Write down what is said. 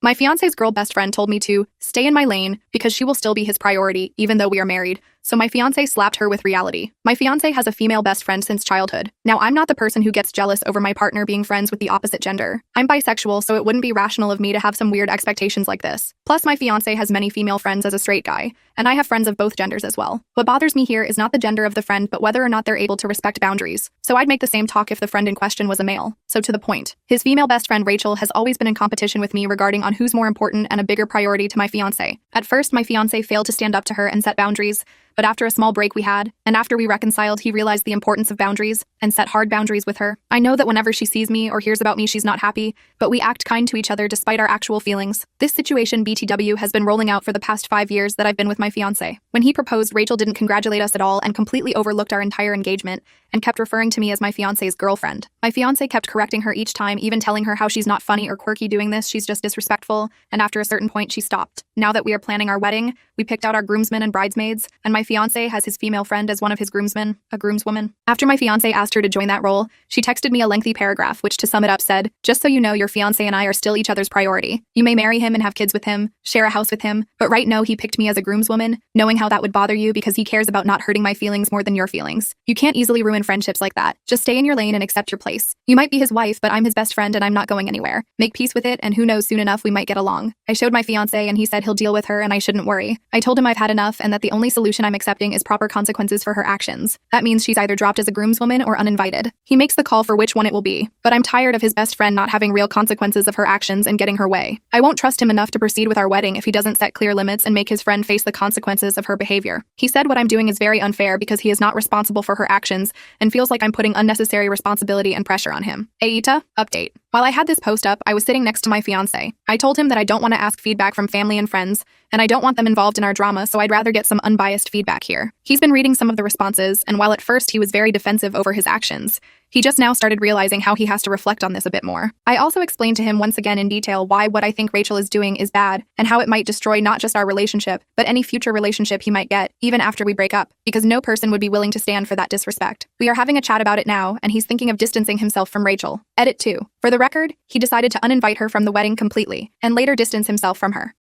My fiance's girl best friend told me to stay in my lane because she will still be his priority even though we are married. So my fiance slapped her with reality. My fiance has a female best friend since childhood. Now, I'm not the person who gets jealous over my partner being friends with the opposite gender. I'm bisexual, so it wouldn't be rational of me to have some weird expectations like this. Plus, my fiance has many female friends as a straight guy, and I have friends of both genders as well. What bothers me here is not the gender of the friend, but whether or not they're able to respect boundaries. So I'd make the same talk if the friend in question was a male. So to the point. His female best friend Rachel has always been in competition with me regarding on who's more important and a bigger priority to my fiance. At first, my fiance failed to stand up to her and set boundaries, but after a small break we had, and after we reconciled, he realized the importance of boundaries and set hard boundaries with her. I know that whenever she sees me or hears about me, she's not happy, but we act kind to each other despite our actual feelings. This situation BTW has been rolling out for the past 5 years that I've been with my fiance. When he proposed, Rachel didn't congratulate us at all and completely overlooked our entire engagement and kept referring to me as my fiance's girlfriend. My fiance kept correcting her each time, even telling her how she's not funny or quirky doing this, she's just disrespectful, and after a certain point she stopped. Now that we are planning our wedding, we picked out our groomsmen and bridesmaids, and my fiance has his female friend as one of his groomsmen, a groomswoman. After my fiance asked her to join that role, she texted me a lengthy paragraph which, to sum it up, said, "Just so you know, your fiance and I are still each other's priority. You may marry him and have kids with him, share a house with him, but right now he picked me as a groomswoman, knowing how that would bother you because he cares about not hurting my feelings more than your feelings. You can't easily ruin friendships like that. Just stay in your lane and accept your place. You might be his wife, but I'm his best friend and I'm not going anywhere. Make peace with it, and who knows, soon enough we might get along." I showed my fiance and he said he'll deal with her and I shouldn't worry. I told him I've had enough and that the only solution I'm accepting is proper consequences for her actions. That means she's either dropped as a groomswoman or uninvited. He makes the call for which one it will be, but I'm tired of his best friend not having real consequences of her actions and getting her way. I won't trust him enough to proceed with our wedding if he doesn't set clear limits and make his friend face the consequences of her behavior. He said what I'm doing is very unfair because he is not responsible for her actions and feels like I'm putting unnecessary responsibility and pressure on him. Aita, update. While I had this post up, I was sitting next to my fiance. I told him that I don't want to ask feedback from family and friends, and I don't want them involved in our drama, so I'd rather get some unbiased feedback here. He's been reading some of the responses, and while at first he was very defensive over his actions, he just now started realizing how he has to reflect on this a bit more. I also explained to him once again in detail why what I think Rachel is doing is bad, and how it might destroy not just our relationship, but any future relationship he might get, even after we break up, because no person would be willing to stand for that disrespect. We are having a chat about it now, and he's thinking of distancing himself from Rachel. Edit 2. For the record, he decided to uninvite her from the wedding completely, and later distance himself from her.